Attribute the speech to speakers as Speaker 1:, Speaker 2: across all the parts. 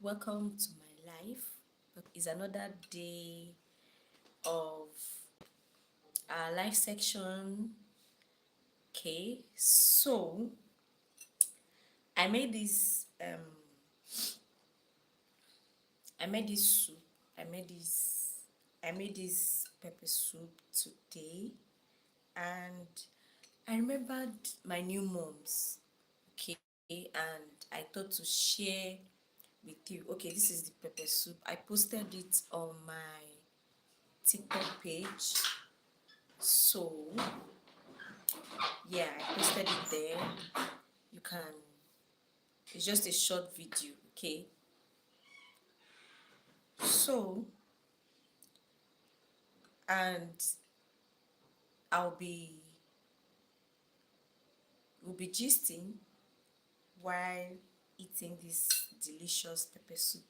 Speaker 1: Welcome to my life. It's another day of our life section. Okay, so I made this I made this soup. I made this I made this pepper soup today, and I remembered my new moms. Okay, and I thought to share with you. Okay, this is the pepper soup. I posted it on my TikTok page. So yeah, I posted it there. You can, it's just a short video, okay? So, and I'll be, we'll be gisting while eating this delicious pepper soup.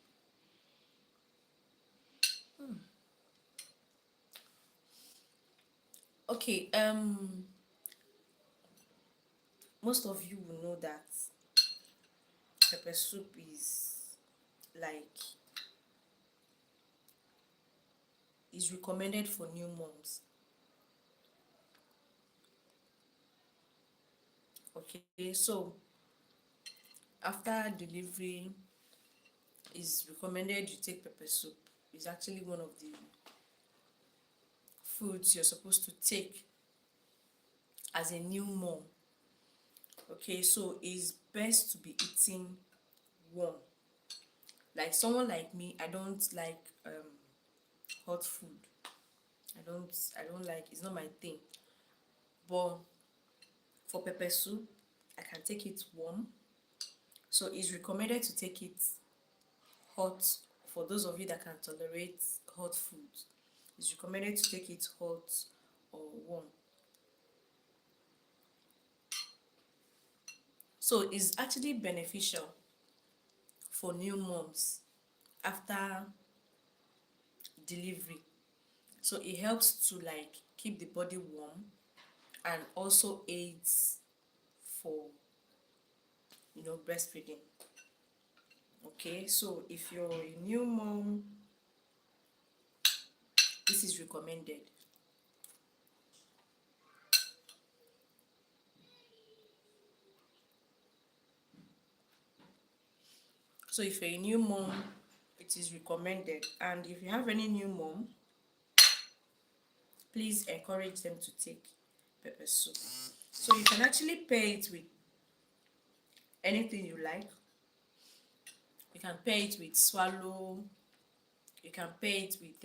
Speaker 1: Okay, most of you will know that pepper soup like, is recommended for new moms. Okay, so after delivery, is recommended you take pepper soup. It's actually one of the foods you're supposed to take as a new mom. Okay, so it's best to be eating warm. Like someone like me, I don't like hot food. I don't like, it's not my thing. But for pepper soup, I can take it warm. So it's recommended to take it hot for those of you that can tolerate hot food. It's recommended to take it hot or warm. So it's actually beneficial for new moms after delivery. So it helps to like keep the body warm and also aids for breastfeeding. Okay, so if you're a new mom, this is recommended. So if you're a new mom, it is recommended. And if you have any new mom, please encourage them to take pepper soup. So you can actually pair it with anything you like. You can pair it with swallow. You can pair it with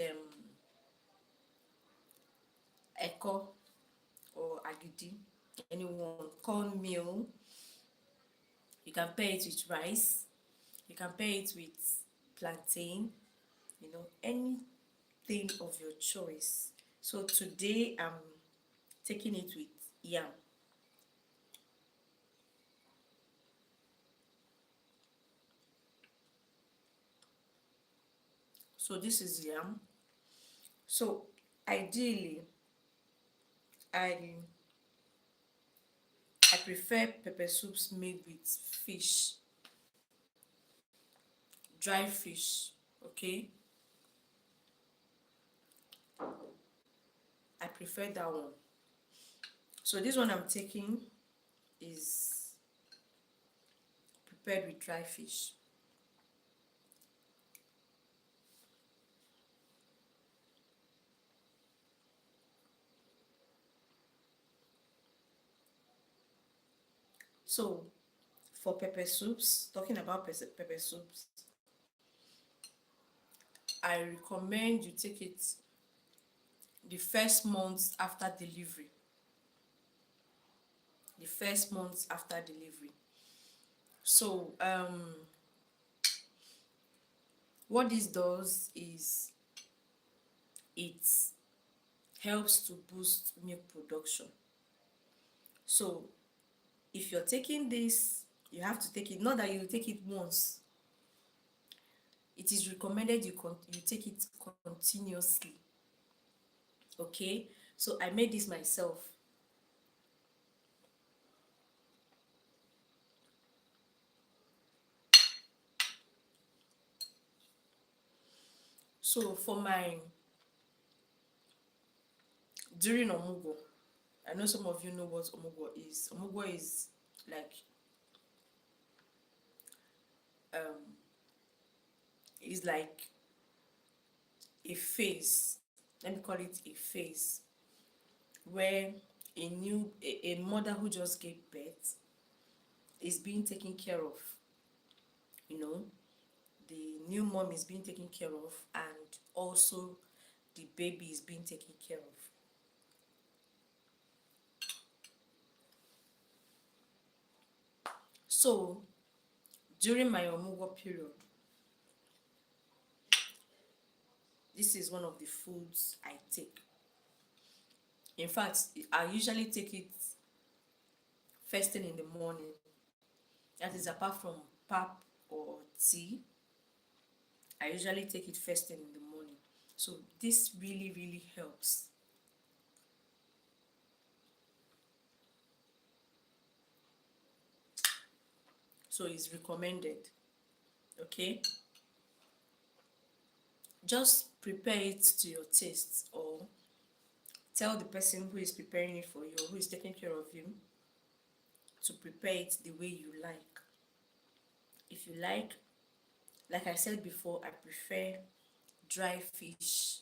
Speaker 1: eko or agidi, anyone, cornmeal. You can pair it with rice. You can pair it with plantain, anything of your choice. So today I'm taking it with yam. So this is yam. So ideally, I I prefer pepper soups made with fish, dry fish. Okay, I prefer that one. So this one I'm taking is prepared with dry fish. So for pepper soups, talking about pepper soups, I recommend you take it the first month after delivery. The first month after delivery. So what this does is it helps to boost milk production. So if you're taking this, you have to take it, not that you take it once. It is recommended you take it continuously. Okay, so I made this myself. So for my during omugo, I know some of you know what omugo is. Omugo is like um is like a phase. Let me call it a phase where a mother who just gave birth is being taken care of. You know, the new mom is being taken care of, and also the baby is being taken care of. So during my omugo period, this is one of the foods I take. In fact, I usually take it first thing in the morning. That is apart from pap or tea. I usually take it first thing in the morning. So this really, really helps. So it's recommended. Okay? Just prepare it to your taste, or tell the person who is preparing it for you, or who is taking care of you, to prepare it the way you like. If you like I said before, I prefer dry fish.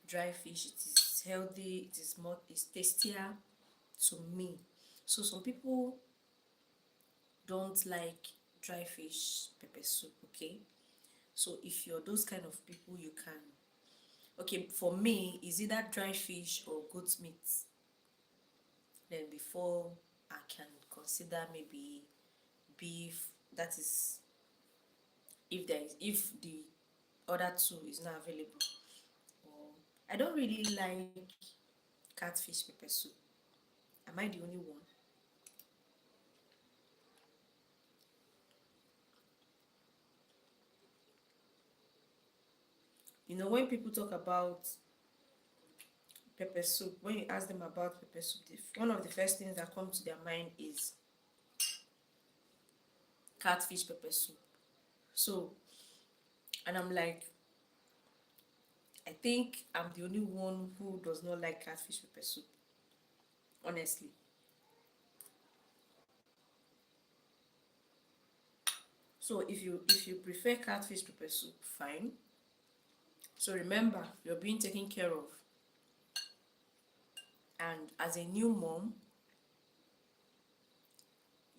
Speaker 1: Dry fish, it is healthy, it's tastier to me. So some people don't like dry fish pepper soup, okay? So if you're those kind of people, you can, okay, for me, is either dry fish or goat meat. Then before I can consider maybe beef, that is if the other two is not available. Or I don't really like catfish pepper soup. Am I the only one? You know, when people talk about pepper soup, when you ask them about pepper soup, one of the first things that come to their mind is catfish pepper soup. So, and I'm like, I think I'm the only one who does not like catfish pepper soup, honestly. So if you prefer catfish pepper soup, fine. So remember, you're being taken care of, and as a new mom,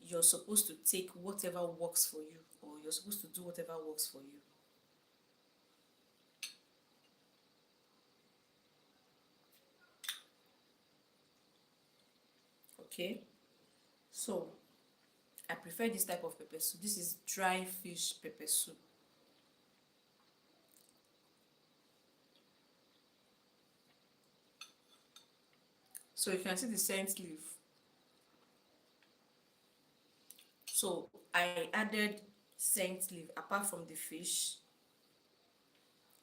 Speaker 1: you're supposed to take whatever works for you, or you're supposed to do whatever works for you. Okay? So I prefer this type of pepper soup. This is dry fish pepper soup. So you can see the scent leaf. So I added scent leaf apart from the fish.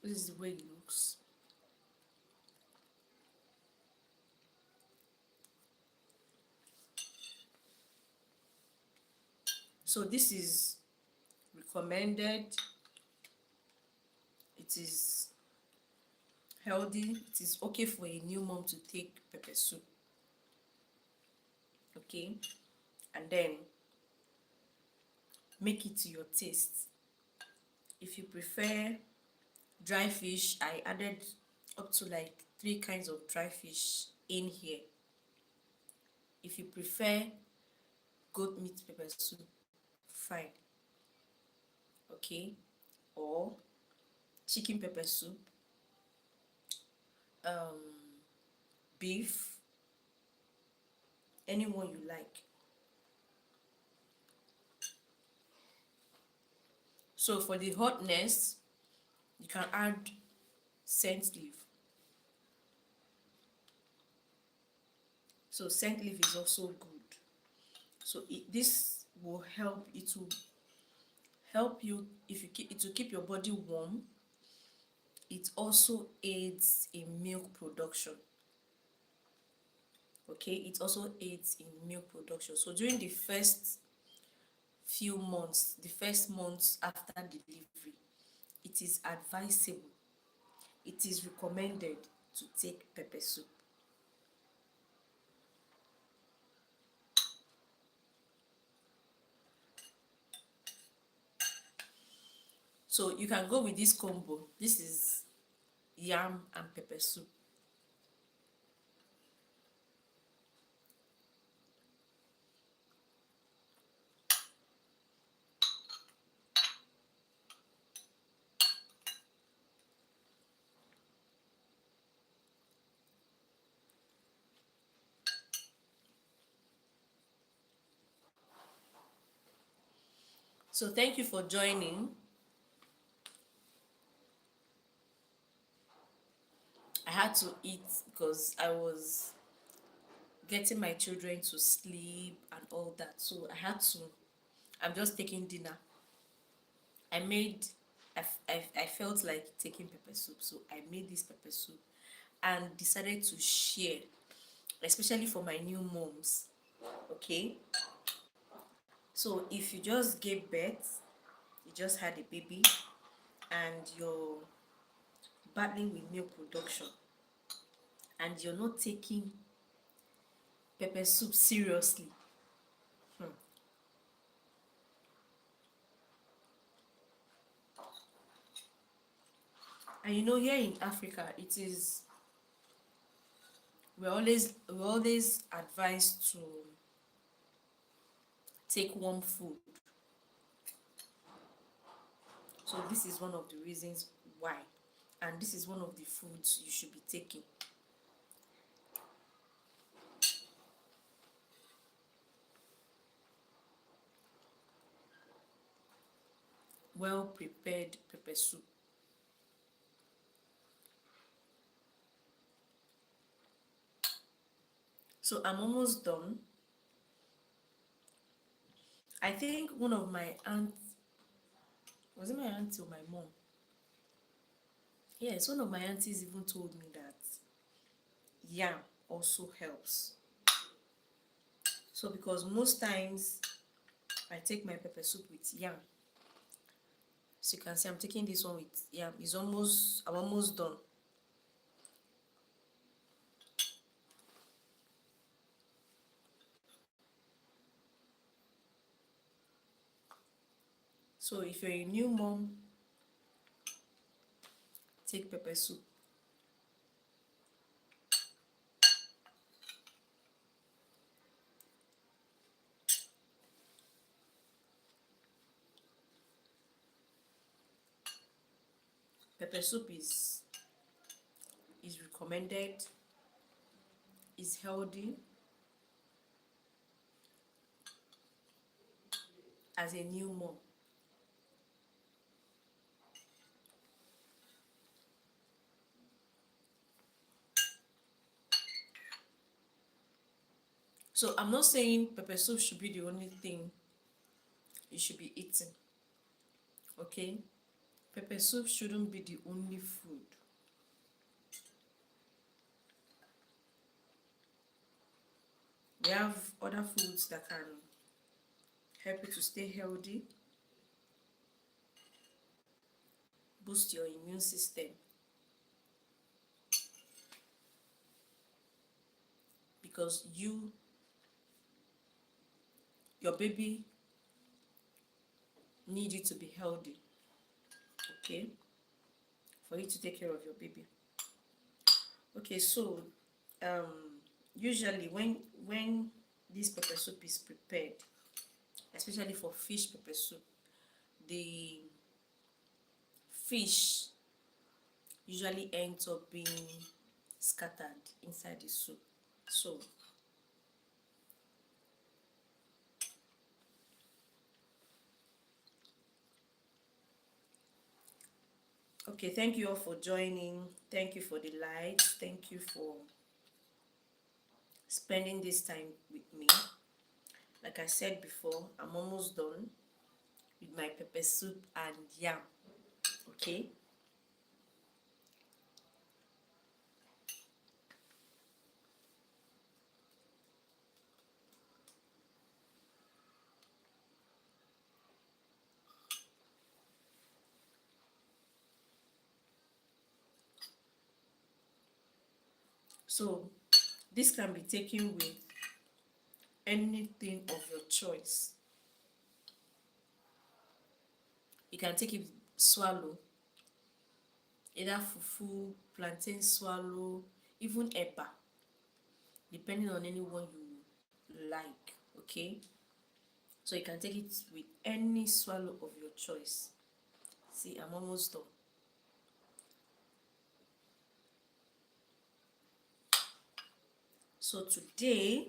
Speaker 1: This is the way it looks. So this is recommended. It is healthy. It is okay for a new mom to take pepper soup. Okay, and then make it to your taste. If you prefer dry fish, I added up to like 3 kinds of dry fish in here. If you prefer goat meat pepper soup, fine. Okay, or chicken pepper soup, um beef, anyone you like. So for the hotness, you can add scent leaf. So scent leaf is also good. So this will help. It will help you if you keep it will keep your body warm. It also aids in milk production. Okay, it also aids in milk production. So during the first few months, the first months after delivery, it is advisable, it is recommended to take pepper soup. So you can go with this combo. This is yam and pepper soup. So thank you for joining. I had to eat because I was getting my children to sleep and all that. So I had to. I'm just taking dinner. I made, I felt like taking pepper soup, so I made this pepper soup and decided to share, especially for my new moms. Okay, so if you just gave birth, you just had a baby, and you're battling with milk production, and you're not taking pepper soup seriously, hmm. And you know, here in Africa, it is, we're always advised to take warm food. So this is one of the reasons why, and this is one of the foods you should be taking. Well prepared pepper soup. So I'm almost done. I think one of my aunts, was it my auntie or my mom? Yes, one of my aunties even told me that yam also helps. So because most times I take my pepper soup with yam. So you can see I'm taking this one with yam. I'm almost done. So if you're a new mom, take pepper soup. Pepper soup is recommended, is healthy as a new mom. So I'm not saying pepper soup should be the only thing you should be eating. Okay? Pepper soup shouldn't be the only food. We have other foods that can help you to stay healthy, boost your immune system, because your baby need you to be healthy. Okay? For you to take care of your baby. Okay, so usually when this pepper soup is prepared, especially for fish pepper soup, the fish usually ends up being scattered inside the soup. So okay, thank you all for joining. Thank you for the likes. Thank you for spending this time with me. Like I said before, I'm almost done with my pepper soup and yam. Okay? So this can be taken with anything of your choice. You can take it swallow, either fufu, plantain swallow, even eba, depending on anyone you like. Okay, so you can take it with any swallow of your choice. See, I'm almost done. So today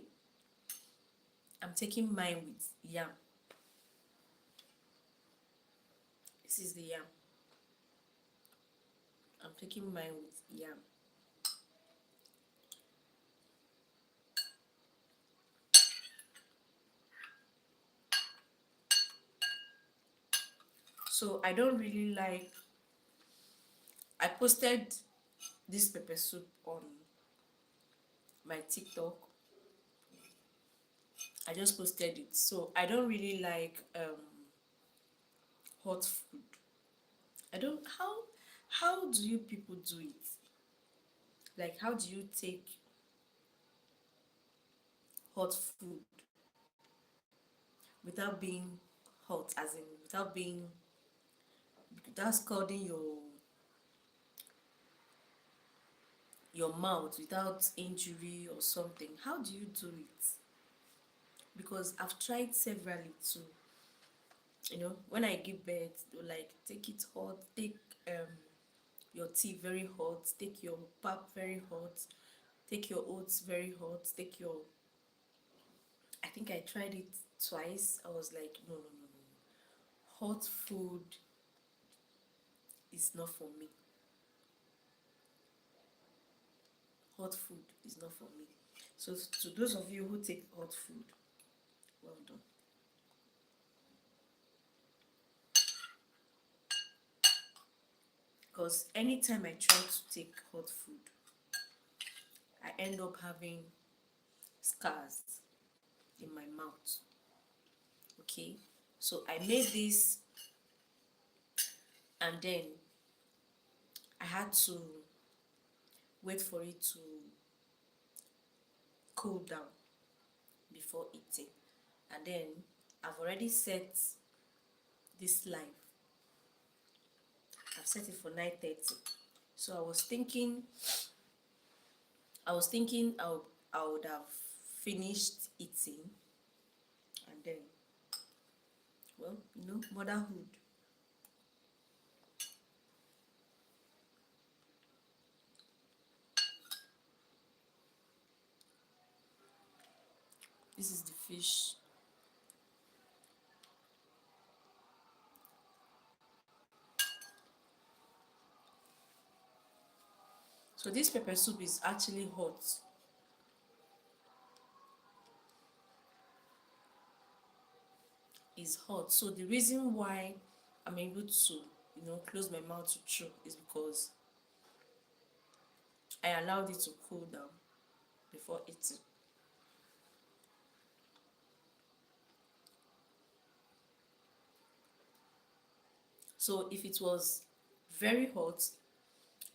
Speaker 1: I'm taking mine with yam. This is the yam. I'm taking mine with yam. So I don't really like, I posted this pepper soup on my TikTok. I just posted it. So I don't really like hot food. I don't, how do you people do it? Like, how do you take hot food without being hot, as in without scalding your mouth, without injury or something? How do you do it? Because I've tried severally too. You know, when I give birth, they'll like take it hot, take your tea very hot, take your pap very hot, take your oats very hot, take your, I think I tried it twice. I was like, no, no, no, no. Hot food is not for me. Hot food is not for me. So to those of you who take hot food, well done. Because anytime I try to take hot food, I end up having scars in my mouth. Okay, so I made this, and then I had to wait for it to cool down before eating. And then I've already set this live. I've set it for 9:30. So I was thinking I would have finished eating, and then, well, motherhood. This is the fish. So this pepper soup is actually hot. It's hot. So the reason why I'm able to, close my mouth to chew is because I allowed it to cool down before eating. So if it was very hot,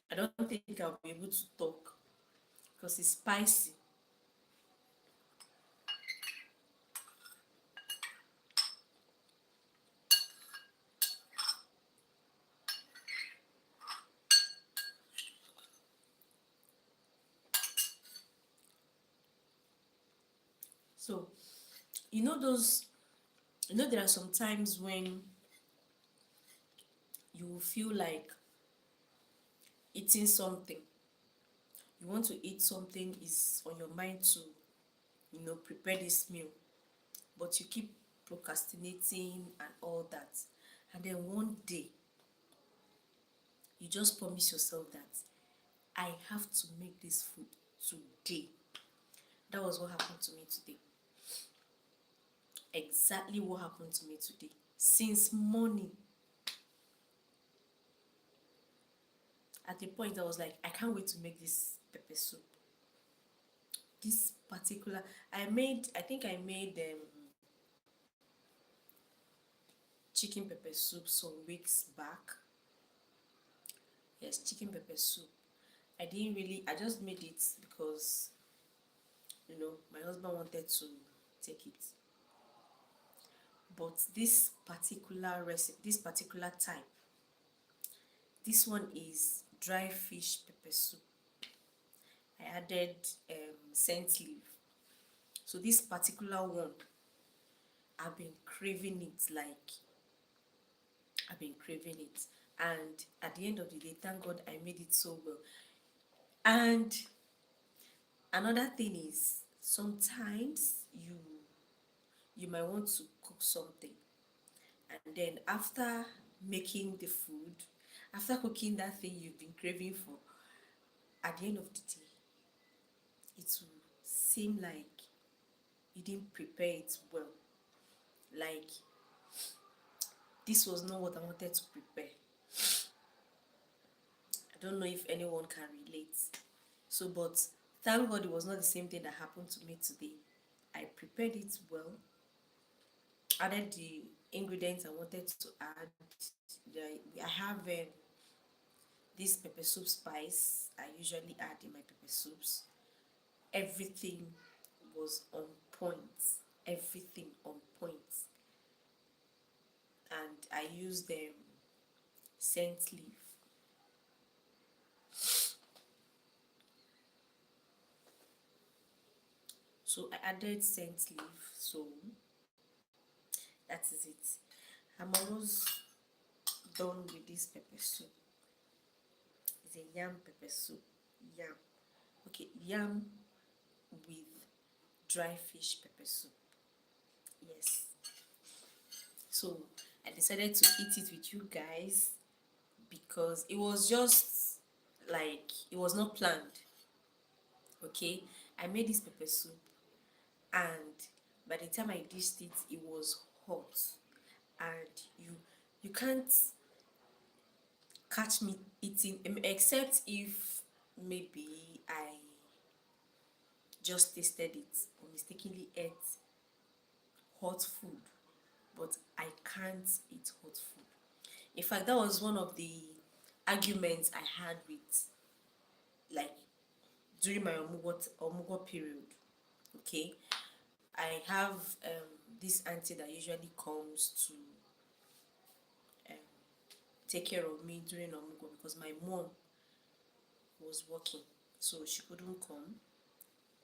Speaker 1: I don't think I'll be able to talk because it's spicy. So, those, there are some times when you feel like eating something. You want to eat something, is on your mind to, prepare this meal, but you keep procrastinating and all that. And then one day, you just promise yourself that I have to make this food today. That was what happened to me today. Exactly what happened to me today. Since morning, at the point I was like, I can't wait to make this pepper soup. This particular, I think I made chicken pepper soup some weeks back. Yes, chicken pepper soup. I just made it because, my husband wanted to take it. But this particular recipe, this particular type, this one is dry fish pepper soup. I added scent leaf. So this particular one, I've been craving it, like I've been craving it. And at the end of the day, thank God I made it so well. And another thing is, sometimes you might want to cook something, and then after making the food, after cooking that thing you've been craving for, at the end of the day, it will seem like you didn't prepare it well. Like, this was not what I wanted to prepare. I don't know if anyone can relate. So, but thank God it was not the same thing that happened to me today. I prepared it well, added the ingredients I wanted to add. I have this pepper soup spice I usually add in my pepper soups. Everything was on point. Everything on point. And I used scent leaf. So I added scent leaf. So that is it. I'm almost done with this pepper soup. It's a yam pepper soup. Yam. Okay, yam with dry fish pepper soup. Yes. So I decided to eat it with you guys because it was just like, it was not planned. Okay, I made this pepper soup, and by the time I dished it, it was hot, and you can't catch me eating, except if maybe I just tasted it or mistakenly ate hot food, but I can't eat hot food. In fact, that was one of the arguments I had with, like, during my omugo period. Okay, I have this auntie that usually comes to um, take care of me during omugo because my mom was working, so she couldn't come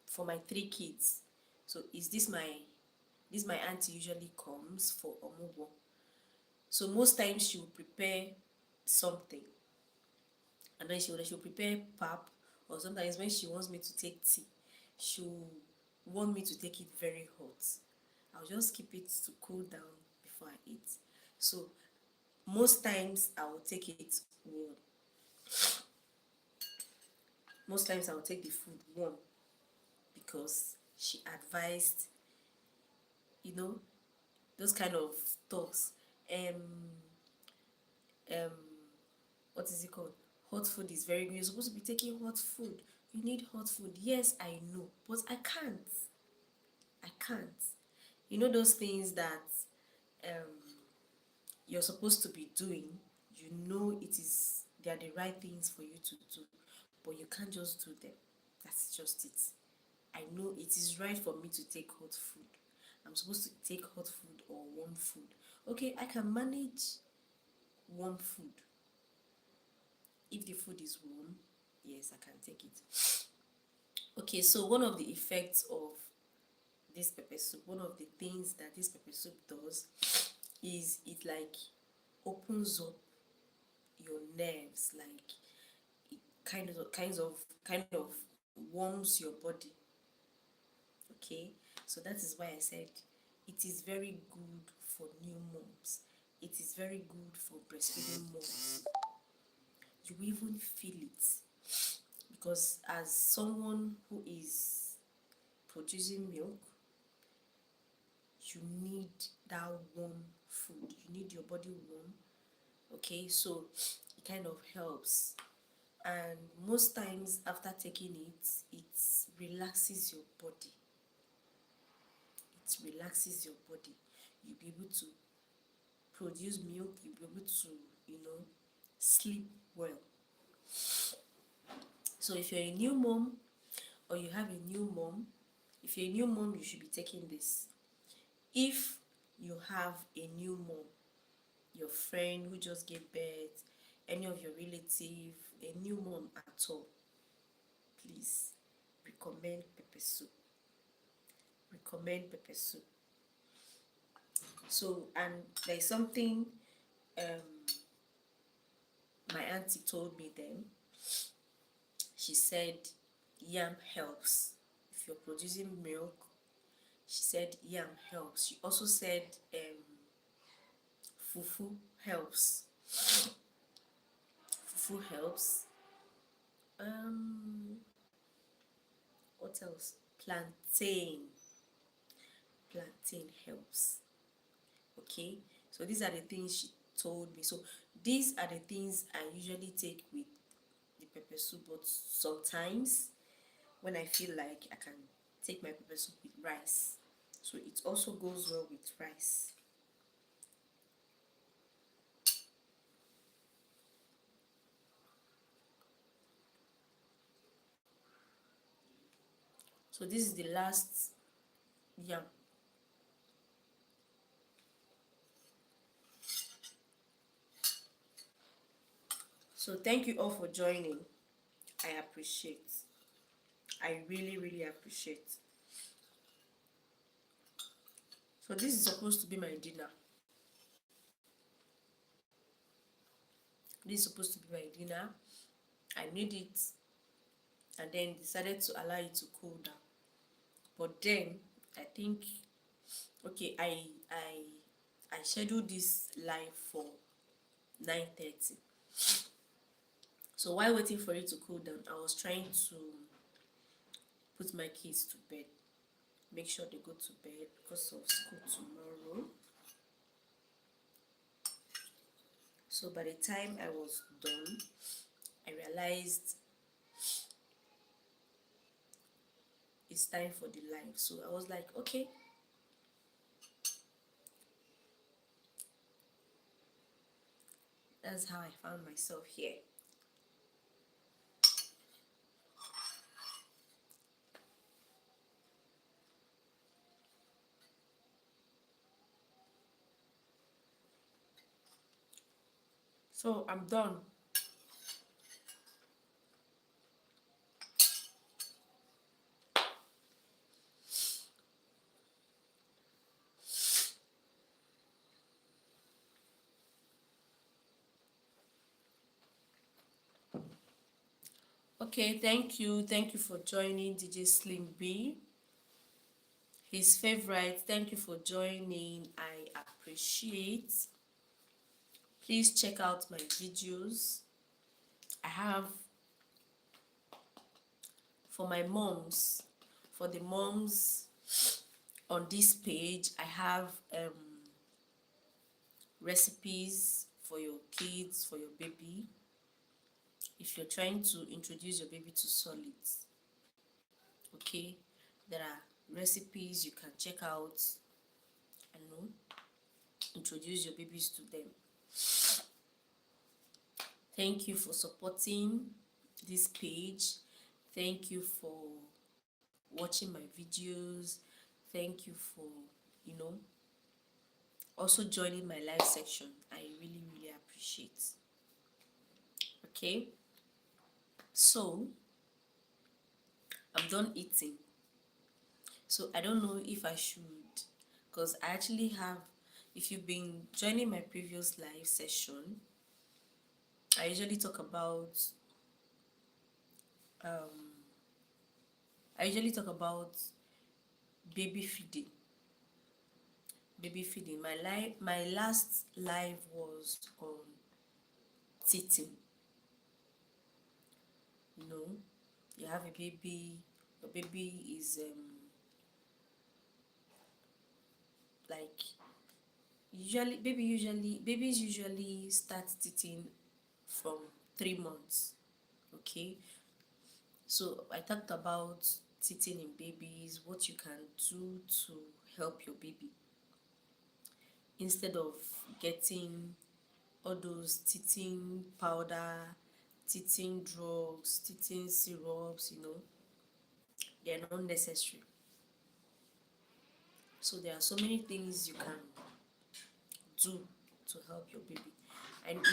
Speaker 1: for my three kids. So is this my auntie usually comes for omugo. So most times she will prepare something, and then she'll prepare pap, or sometimes when she wants me to take tea, she'll want me to take it very hot. I'll just keep it to cool down before I eat. So most times I will take it warm. Most times I will take the food warm because she advised, you know, those kind of talks. Um, what is it called? Hot food is very good. You're supposed to be taking hot food. You need hot food. Yes, I know, but I can't. I can't. You know those things that um you're supposed to be doing. You know they are the right things for you to do, but you can't just do them. That's just it. I know it is right for me to take hot food. I'm supposed to take hot food or warm food. Okay, I can manage warm food. If the food is warm, yes, I can take it. Okay, so one of the effects of this pepper soup, one of the things that this pepper soup does is it, like, opens up your nerves, like it kind of warms your body. Okay, so that is why I said it is very good for new moms. It is very good for breastfeeding moms. You even feel it because as someone who is producing milk, you need that warm food. You need your body warm. Okay, so it kind of helps. And most times after taking it, it relaxes your body. It relaxes your body. You'll be able to produce milk, you'll be able to, sleep well. So if you're a new mom or you have a new mom, if you're a new mom, you should be taking this. If you have a new mom, your friend who just gave birth, any of your relative, a new mom at all, please recommend pepper soup. Recommend pepper soup. So, and there's something um my auntie told me then. She said yam helps. If you're producing milk, she said yam helps. She also said fufu helps. Fufu helps. Um, what else? Plantain. Plantain helps. Okay, so these are the things she told me. So these are the things I usually take with the pepper soup, but sometimes when I feel like I can take my pepper soup with rice, so it also goes well with rice. So this is the last yam. So thank you all for joining. I appreciate. I really, really appreciate. So this is supposed to be my dinner. This is supposed to be my dinner. I made it and then decided to allow it to cool down. But then I think, okay, I scheduled this live for 9:30. So while waiting for it to cool down, I was trying to put my kids to bed, make sure they go to bed because of school tomorrow. So by the time I was done, I realized it's time for the live. So I was like, okay. That's how I found myself here. So I'm done. Okay, thank you. Thank you for joining DJ Slim B. His favorite. Thank you for joining. I appreciate. Please check out my videos. I have for my moms, for the moms on this page, I have recipes for your kids, for your baby. If you're trying to introduce your baby to solids, okay, there are recipes you can check out and introduce your babies to them. Thank you for supporting this page. Thank you for watching my videos. Thank you for also joining my live section. I really, really appreciate. Okay, so I'm done eating. So I don't know if I should, because I actually have, if you've been joining my previous live session, I usually talk about um baby feeding. Baby feeding. My last live was on teething. You have a baby, your baby is like babies usually start teething from 3 months. Okay, so I talked about teething in babies, what you can do to help your baby instead of getting all those teething powder, teething drugs, teething syrups, they're not necessary. So there are so many things you can do to help your baby. And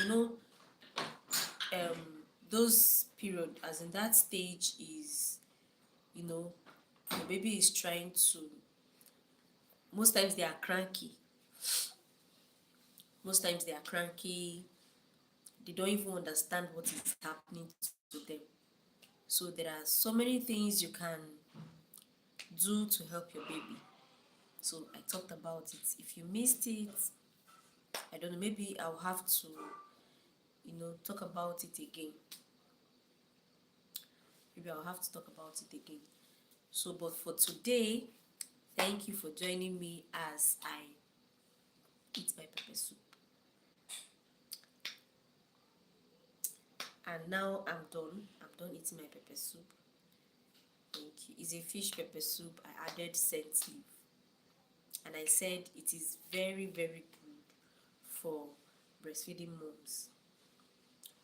Speaker 1: um those period, as in that stage, is your baby is trying to, most times they are cranky, they don't even understand what is happening to them. So there are so many things you can do to help your baby. So I talked about it. If you missed it, I don't know, maybe I'll have to talk about it again. So but for today, thank you for joining me as I eat my pepper soup. And now I'm done eating my pepper soup. Thank you. It's a fish pepper soup. I added scent leaf, and I said it is very, very good for breastfeeding moms.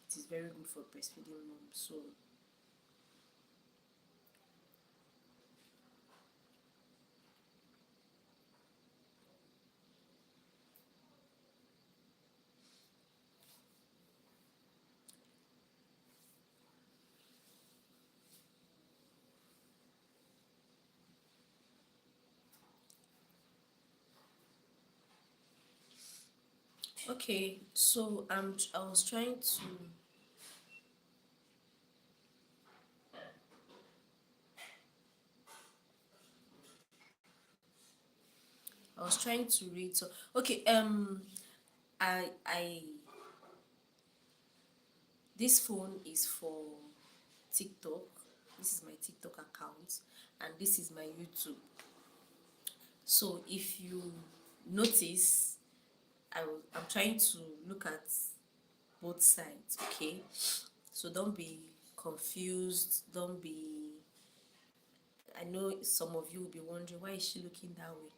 Speaker 1: It is very good for breastfeeding moms. So okay, so I was trying to read. So okay, I this phone is for TikTok. This is my TikTok account, and this is my YouTube. So if you notice, I'm trying to look at both sides, okay? So don't be confused. Don't be. I know some of you will be wondering, why is she looking that way?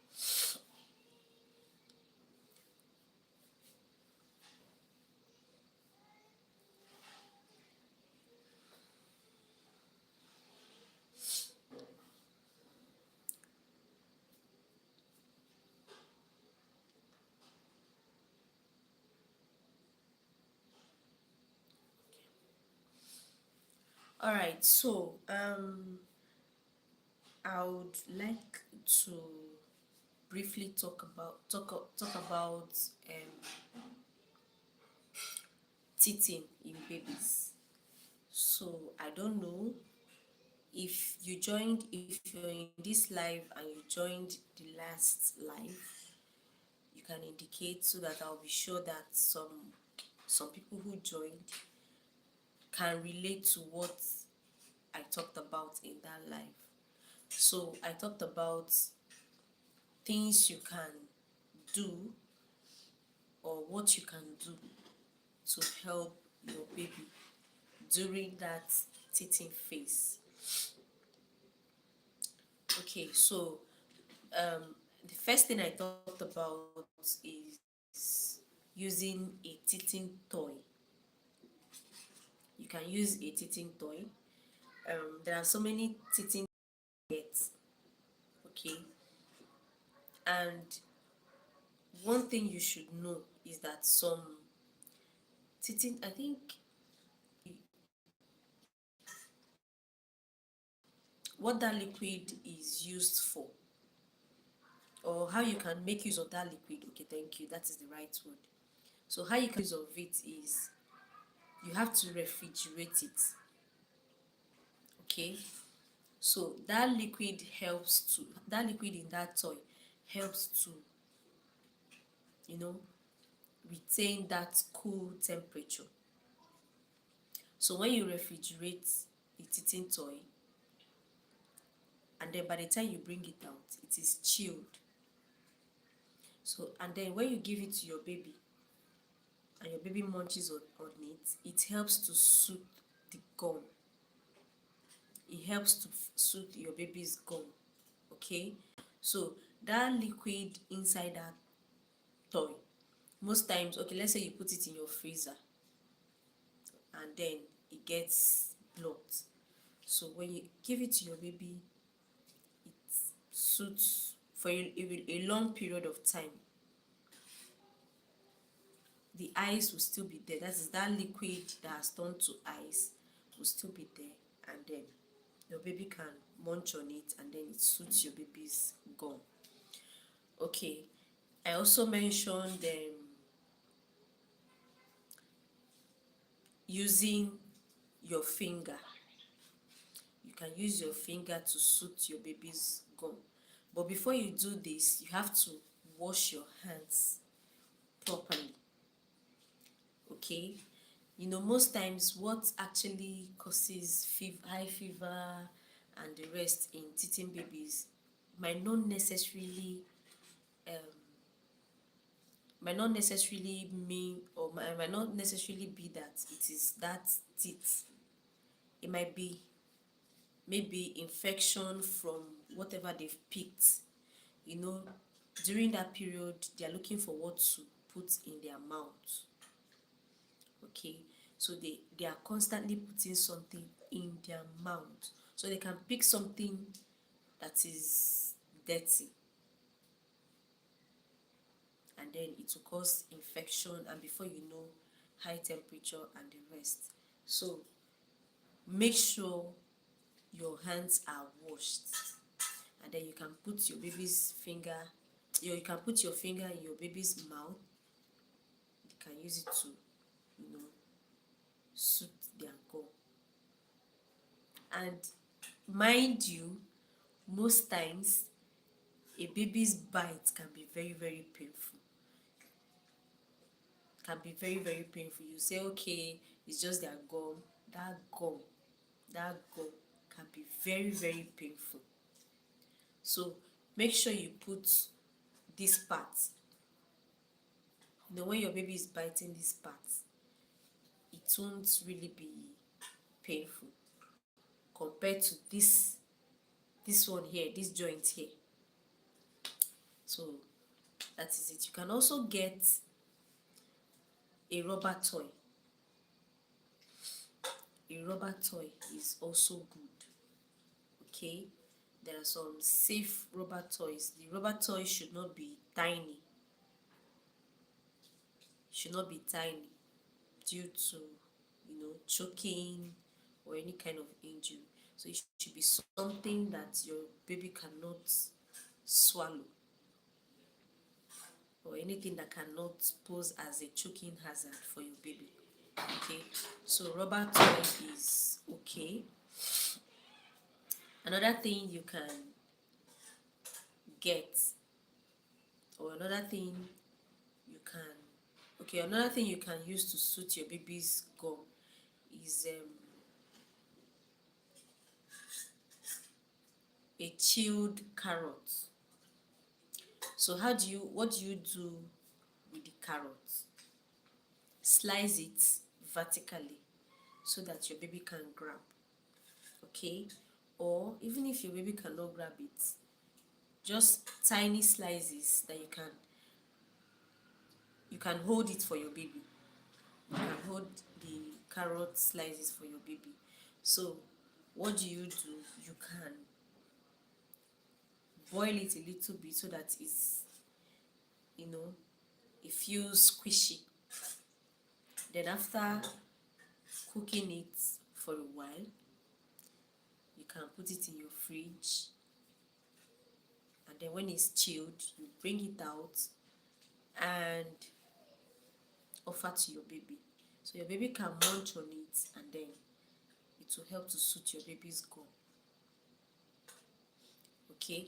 Speaker 1: All right. So I would like to briefly talk about teething in babies. So I don't know if you're in this live and you joined the last live, you can indicate so that I'll be sure that some people who joined can relate to what I talked about in that live. So I talked about things you can do, or what you can do to help your baby during that teething phase. Okay, so the first thing I talked about is using a teething toy. You can use a teething toy. There are so many teething toys, okay? And one thing you should know is that some teething, I think, what that liquid is used for, or how you can make use of that liquid. Okay, thank you. That is the right word. So how you can use of it is you have to refrigerate it. Okay, so that liquid in that toy helps to you know retain that cool temperature. So when you refrigerate the teething toy, and then by the time you bring it out, it is chilled. So, and then when you give it to your baby and your baby munches on it, it helps to soothe the gum. It helps to soothe your baby's gum. Okay, so that liquid inside that toy, most times, okay, let's say you put it in your freezer, and then it gets blocked. So when you give it to your baby, it suits for a long period of time. The ice will still be there. That is, that liquid that has turned to ice will still be there, and then your baby can munch on it, and then it suits your baby's gum. Okay, I also mentioned using your finger. You can use your finger to suit your baby's gum. But before you do this, you have to wash your hands properly. Okay? You know, most times what actually causes high fever and the rest in teething babies might not necessarily mean, or might not necessarily be that it is that teeth. It might be maybe infection from whatever they've picked. You know, during that period, they are looking for what to put in their mouth. Okay, so they are constantly putting something in their mouth, so they can pick something that is dirty, and then it will cause infection, and before you know, high temperature and the rest. So make sure your hands are washed, and then you can put your baby's finger, you can put your finger in your baby's mouth. You can use it to, you know, suit their gum. And mind you, most times a baby's bite can be very, very painful. Can be very, very painful. You say, okay, it's just their gum. That gum can be very, very painful. So make sure you put this part. You know, when your baby is biting this part, it won't really be painful compared to this one here, this joint here. So that is it. You can also get a rubber toy. A rubber toy is also good. Okay, there are some safe rubber toys. The rubber toy should not be tiny. Should not be tiny due to, you know, choking or any kind of injury. So it should be something that your baby cannot swallow, or anything that cannot pose as a choking hazard for your baby. Okay, so rubber toy is okay. Another thing you can get, or another thing you can use to suit your baby's gum is a chilled carrot. So what do you do with the carrot? Slice it vertically so that your baby can grab. Okay, or even if your baby cannot grab it, just tiny slices that you can hold it for your baby. You can hold the carrot slices for your baby. So what do? You can boil it a little bit so that it's, you know, it feels squishy. Then after cooking it for a while, you can put it in your fridge, and then when it's chilled, you bring it out and offer to your baby. So your baby can munch on it, and then it will help to suit your baby's gum. Okay,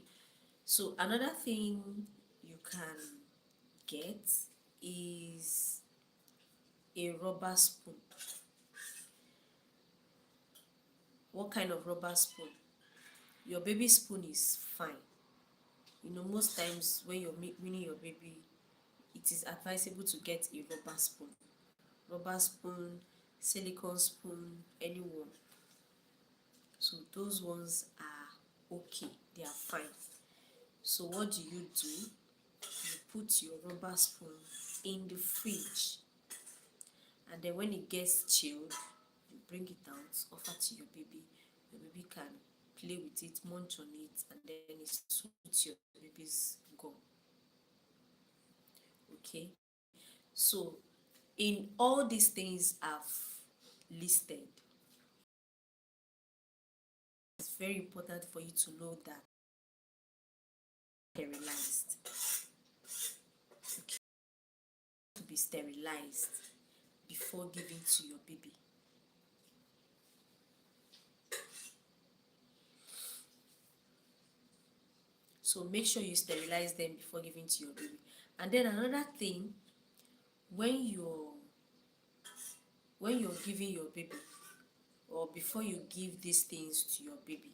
Speaker 1: so another thing you can get is a rubber spoon. What kind of rubber spoon? Your baby spoon is fine. You know, most times when you're weaning your baby, it is advisable to get a rubber spoon. Rubber spoon, silicone spoon, anyone. So those ones are okay, they are fine. So what do? You put your rubber spoon in the fridge, and then when it gets chilled, you bring it out, offer to your baby can play with it, munch on it, and then it suits your baby's gum. Okay, so in all these things I've listed, it's very important for you to know that sterilized, to be sterilized before giving to your baby. So make sure you sterilize them before giving to your baby. And then another thing, when you're giving your baby, or before you give these things to your baby,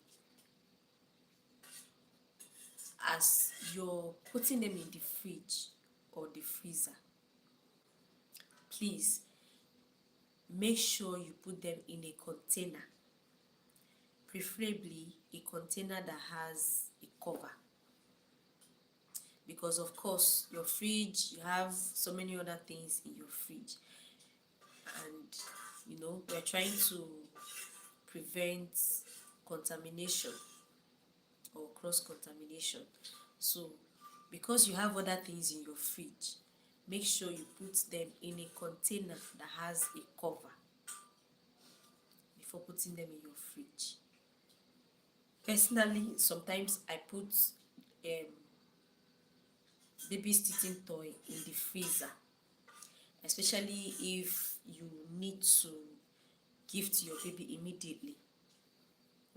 Speaker 1: as you're putting them in the fridge or the freezer, please make sure you put them in a container, preferably a container that has a cover, because of course your fridge, you have so many other things in your fridge, and we're trying to prevent contamination or cross contamination. So because you have other things in your fridge, make sure you put them in a container that has a cover before putting them in your fridge. Personally, sometimes I put baby's teething toy in the freezer, especially if you need to give to your baby immediately.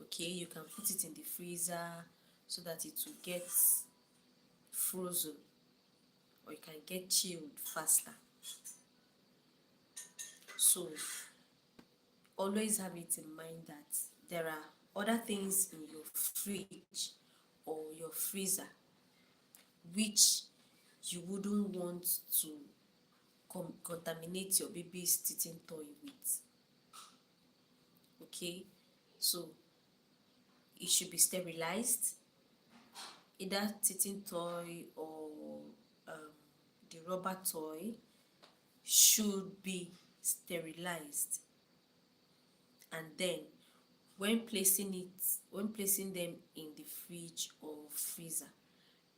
Speaker 1: Okay, you can put it in the freezer so that it will get frozen, or you can get chilled faster. So always have it in mind that there are other things in your fridge or your freezer which you wouldn't want to contaminate your baby's teething toy with. Okay, so it should be sterilized. Either teething toy or the rubber toy should be sterilized. And then when placing them in the fridge or freezer,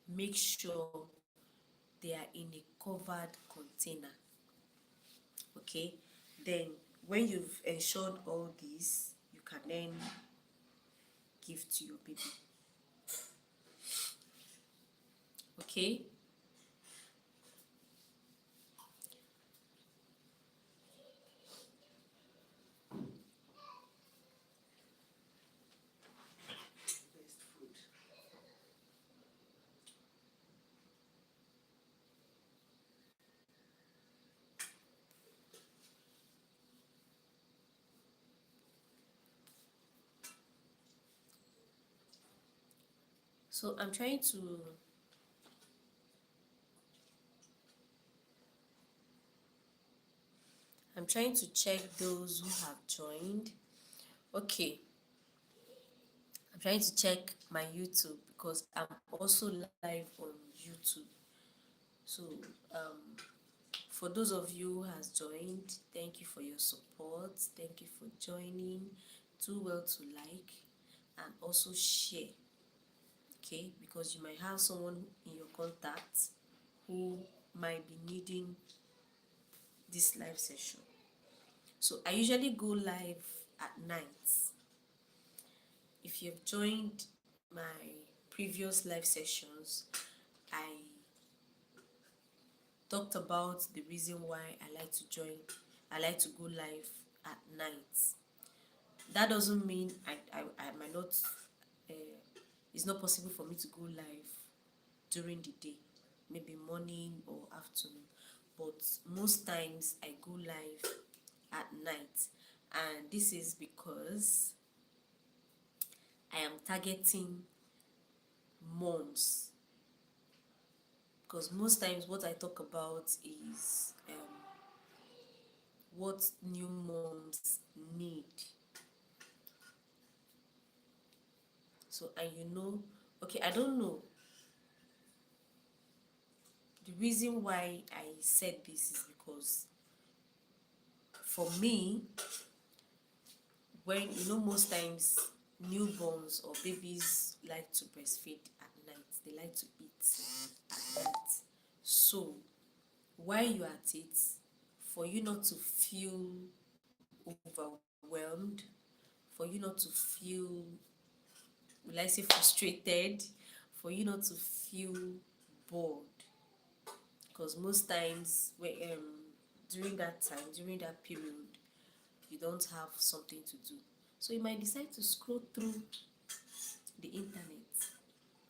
Speaker 1: make sure they are in a covered container. Okay, then when you've ensured all this, you can then give to your baby. Okay, so I'm trying to check those who have joined. Okay, I'm trying to check my YouTube because I'm also live on YouTube. So for those of you who has joined, thank you for your support. Thank you for joining. Do well to like and also share. Okay, because you might have someone in your contacts who might be needing this live session. So I usually go live at night. If you've joined my previous live sessions, I talked about the reason why I like to go live at night. That doesn't mean I might not, it's not possible for me to go live during the day, maybe morning or afternoon, but most times I go live at night, and this is because I am targeting moms, because most times what I talk about is what new moms need. So, and okay, I don't know. The reason why I said this is because for me, when most times newborns or babies like to breastfeed at night, they like to eat at night. So while you're at it, for you not to feel overwhelmed, for you not to feel, will I say, frustrated, for you not to feel bored, because most times when during that time, during that period, you don't have something to do, so you might decide to scroll through the internet,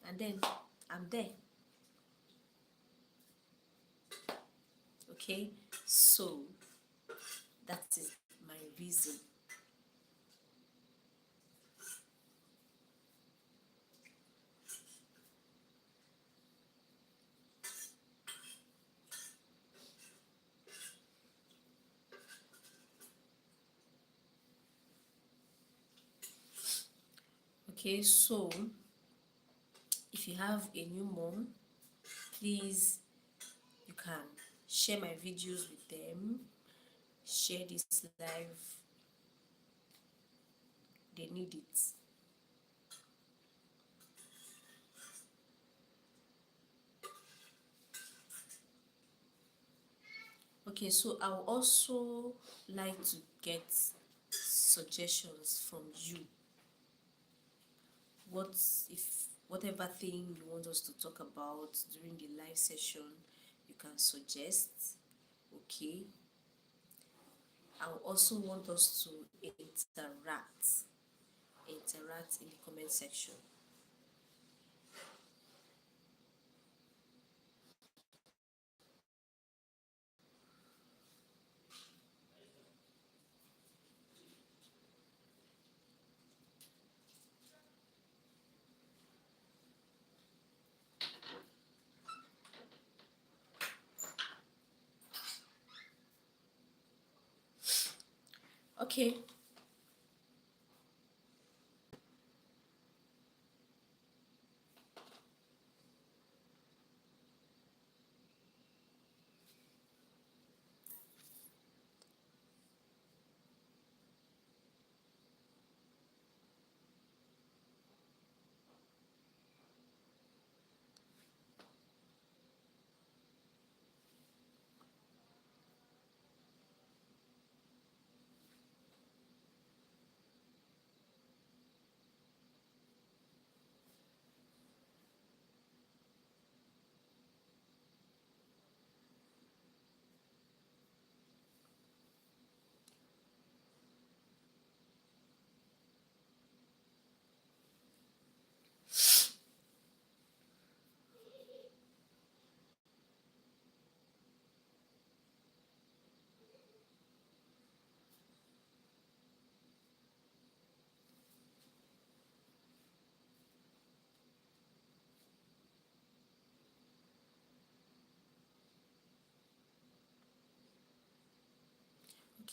Speaker 1: and then I'm there. Okay, so that is my reason. Okay, so if you have a new mom, please, you can share my videos with them, share this live, they need it. Okay, so I would also like to get suggestions from you. What if whatever thing you want us to talk about during the live session, you can suggest. Okay, I would also want us to interact in the comment section. Okay.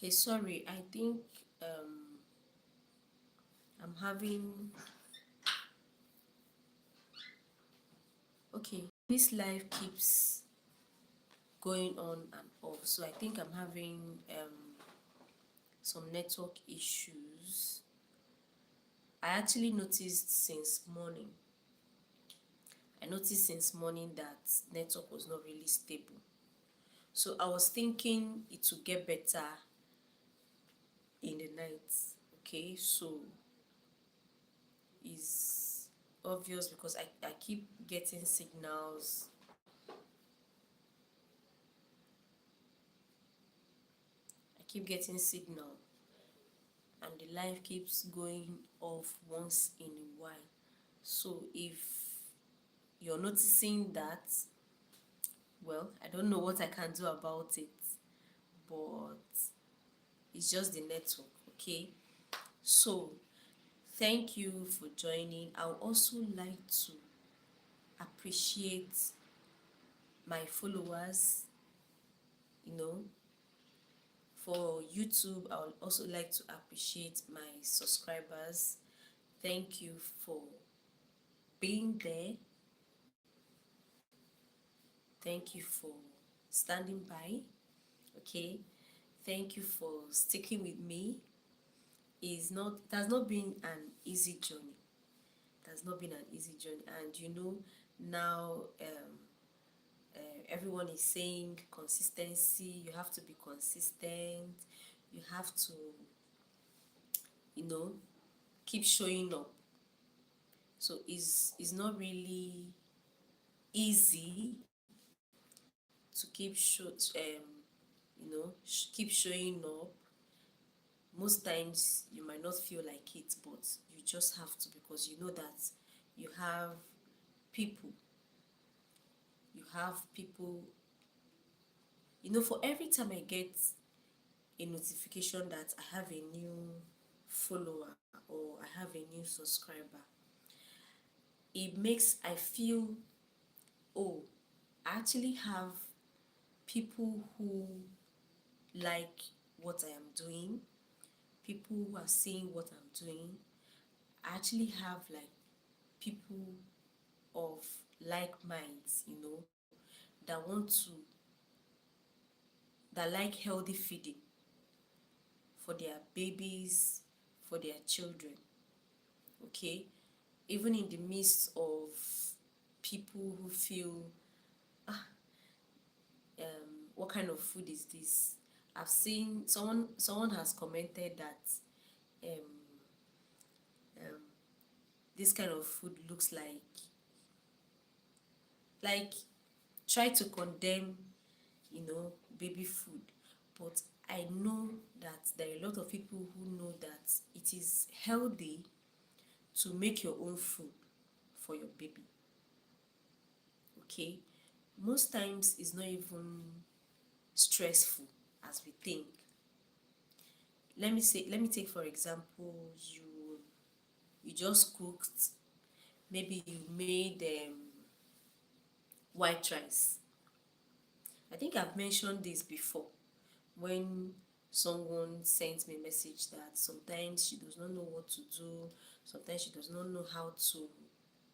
Speaker 1: Okay, sorry, I think I'm having, okay, this live keeps going on and off, so I think I'm having some network issues. I actually noticed since morning. I noticed since morning that network was not really stable. So I was thinking it would get better in the night. Okay, so it's obvious because I keep getting signals. I keep getting signal and the live keeps going off once in a while. So if you're noticing that, well, I don't know what I can do about it, but it's just the network. Okay, so thank you for joining. I would also like to appreciate my followers. For YouTube, I would also like to appreciate my subscribers. Thank you for being there. Thank you for standing by. Okay, thank you for sticking with me. it has not been an easy journey. It has not been an easy journey. And now everyone is saying consistency, you have to be consistent, you have to, you know, keep showing up. So it's not really easy to keep showing up. Most times you might not feel like it, but you just have to, because you know that you have people. You have people. For every time I get a notification that I have a new follower or I have a new subscriber, it makes I feel, oh, I actually have people who like what I am doing, people who are seeing what I'm doing. I actually have like people of like minds, that want to, that like healthy feeding for their babies, for their children. Okay, even in the midst of people who feel, what kind of food is this? I've seen someone has commented that um, um, this kind of food looks like try to condemn, baby food. But I know that there are a lot of people who know that it is healthy to make your own food for your baby. Okay, most times it's not even stressful as we think. Let me take for example, you just cooked, maybe you made white rice. I think I've mentioned this before, when someone sent me a message that sometimes she does not know what to do, sometimes she does not know how to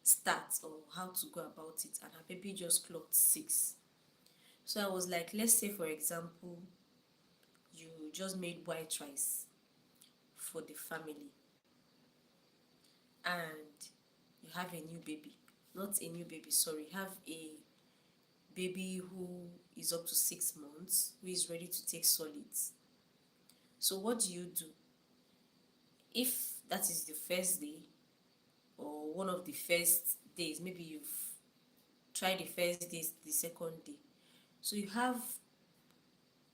Speaker 1: start or how to go about it, and her baby just clocked 6. So I was like, let's say for example, you just made white rice for the family, and you have a new baby, not a new baby, sorry, you have a baby who is up to 6 months, who is ready to take solids. So what do you do? If that is the first day or one of the first days, maybe you've tried the first day, the second day, so you have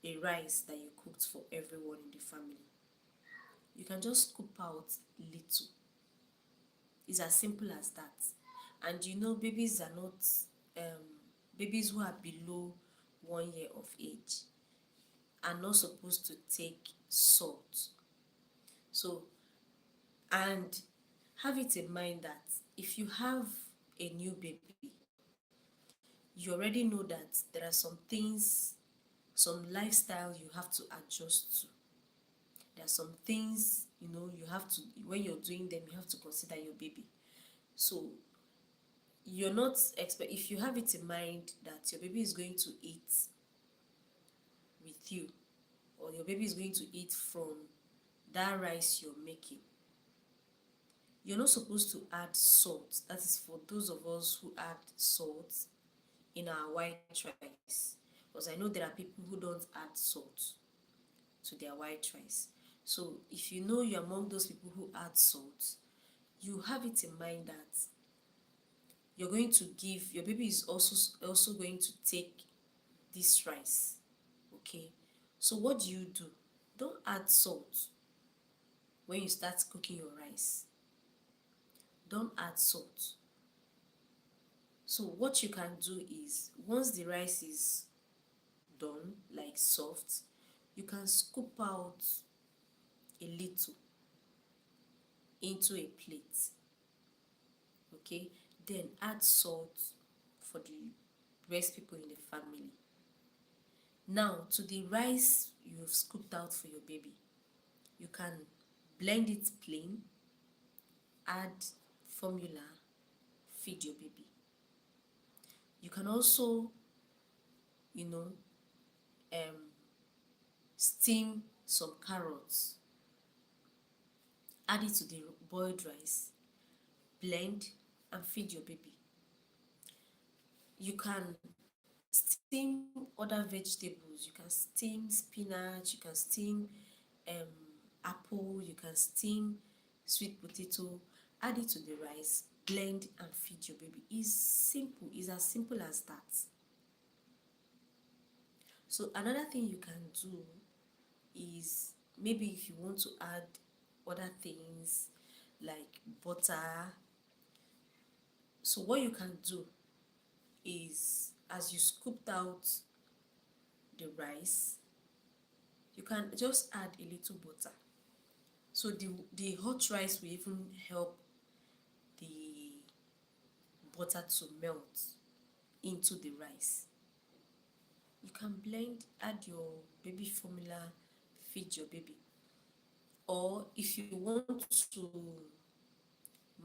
Speaker 1: a rice that you cooked for everyone in the family, you can just scoop out little. It's as simple as that. And babies are not, um, babies who are below 1 year of age are not supposed to take salt. So, and have it in mind that if you have a new baby, you already know that there are some things, some lifestyle you have to adjust to. There are some things, you have to, when you're doing them, you have to consider your baby. So you're not expect if you have it in mind that your baby is going to eat with you, or your baby is going to eat from that rice you're making, you're not supposed to add salt. That is for those of us who add salt in our white rice, because I know there are people who don't add salt to their white rice. So if you know you're among those people who add salt, you have it in mind that you're going to give your baby is also going to take this rice. Okay, so what do? Don't add salt when you start cooking your rice. Don't add salt. So what you can do is, once the rice is done, like soft, you can scoop out a little into a plate. Okay, then add salt for the rest people in the family. Now, to the rice you've scooped out for your baby, you can blend it plain, add formula, feed your baby. You can also, you know, steam some carrots add it to the boiled rice, blend, and feed your baby. You can steam other vegetables. You can steam spinach, you can steam apple, you can steam sweet potato, add it to the rice, blend, and feed your baby. It's simple, it's as simple as that. So another thing you can do is, maybe if you want to add other things like butter, so what you can do is, as you scooped out the rice, you can just add a little butter. So the hot rice will even help the butter to melt into the rice. You can blend, add your baby formula, feed your baby. Or if you want to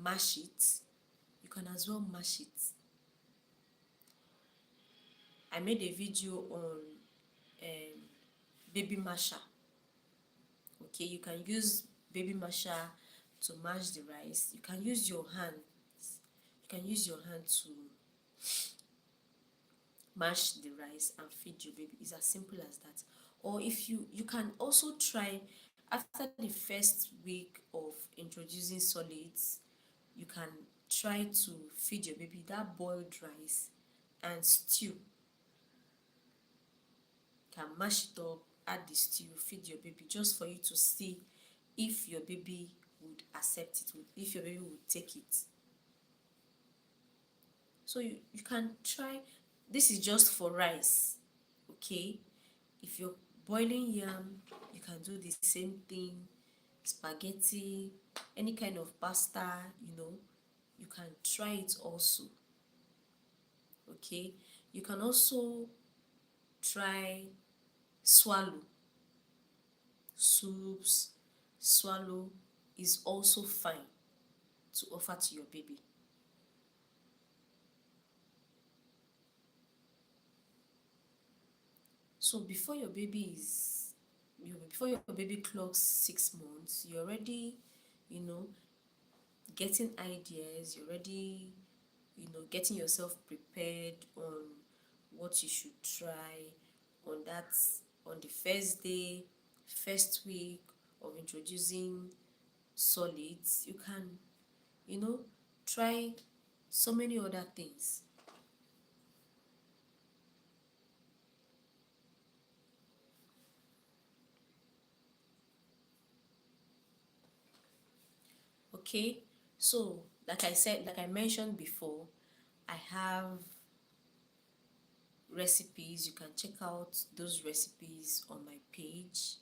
Speaker 1: mash it, you can as well mash it. I made a video on baby masher. Okay, you can use baby masher to mash the rice. You can use your hand. You can use your hand to mash the rice and feed your baby. It's as simple as that. Or if you can also try, after the first week of introducing solids, you can try to feed your baby that boiled rice and stew. You can mash it up, add the stew, feed your baby, just for you to see if your baby would accept it, if your baby would take it. So you can try. This is just for rice, okay? If you're boiling yam, you can do the same thing. Spaghetti, any kind of pasta, you can try it also, okay? You can also try swallow. Soups, swallow is also fine to offer to your baby. So before your baby clocks 6 months, you're already, getting ideas. You're already, getting yourself prepared on what you should try on that, on the first day, first week of introducing solids. You can, try so many other things. Okay, so like I mentioned before, I have recipes. You can check out those recipes on my page.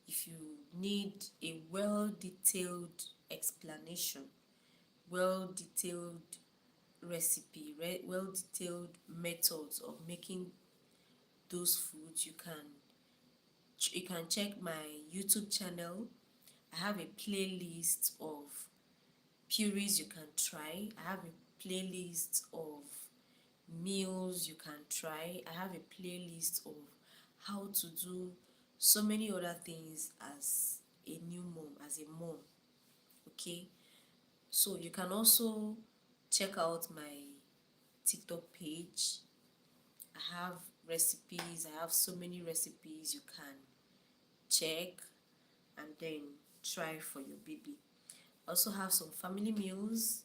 Speaker 1: If you need a well detailed explanation, well detailed recipe, well detailed methods of making those foods, you can check my YouTube channel. I have a playlist of purees you can try. I have a playlist of meals you can try. I have a playlist of how to do so many other things as a new mom, as a mom. Okay, so you can also check out my TikTok page. I have recipes. I have so many recipes you can check and then try for your baby. I also have some family meals,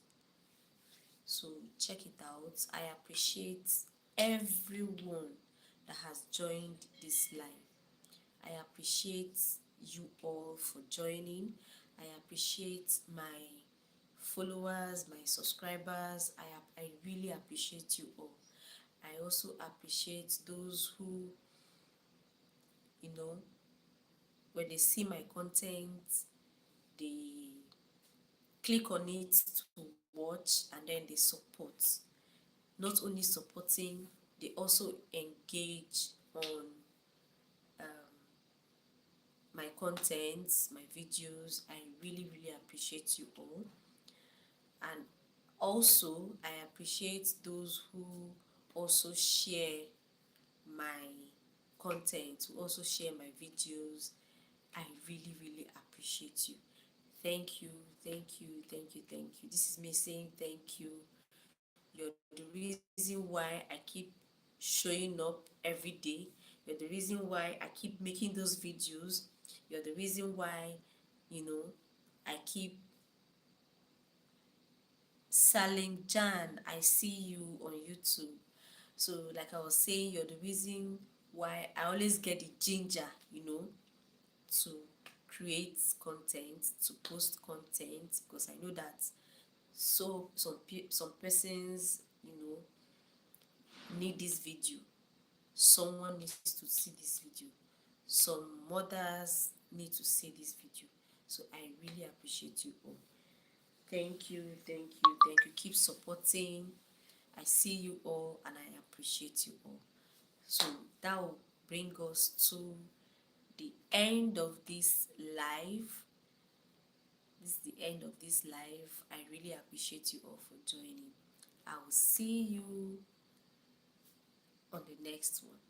Speaker 1: so check it out. I appreciate everyone that has joined this live. I appreciate you all for joining. I appreciate my followers, my subscribers. I really appreciate you all. I also appreciate those who, you know, when they see my content, they click on it to watch and then they support. Not only supporting, they also engage on my content, my videos. I really, really appreciate you all. And also, I appreciate those who also share my content, who also share my videos. I really, really appreciate you. Thank you, thank you, thank you, thank you. This is me saying thank you. You're the reason why I keep showing up every day. You're the reason why I keep making those videos. You're the reason why, you know, I keep selling Jan. I see you on YouTube. So, like I was saying, you're the reason why I always get the ginger, to create content, to post content, because I know that some persons, need this video. Someone needs to see this video. Some mothers need to see this video. So I really appreciate you all. Thank you, thank you, thank you. Keep supporting. I see you all and I appreciate you all. So that will bring us to the end of this live. This is the end of this live. I really appreciate you all for joining. I will see you on the next one.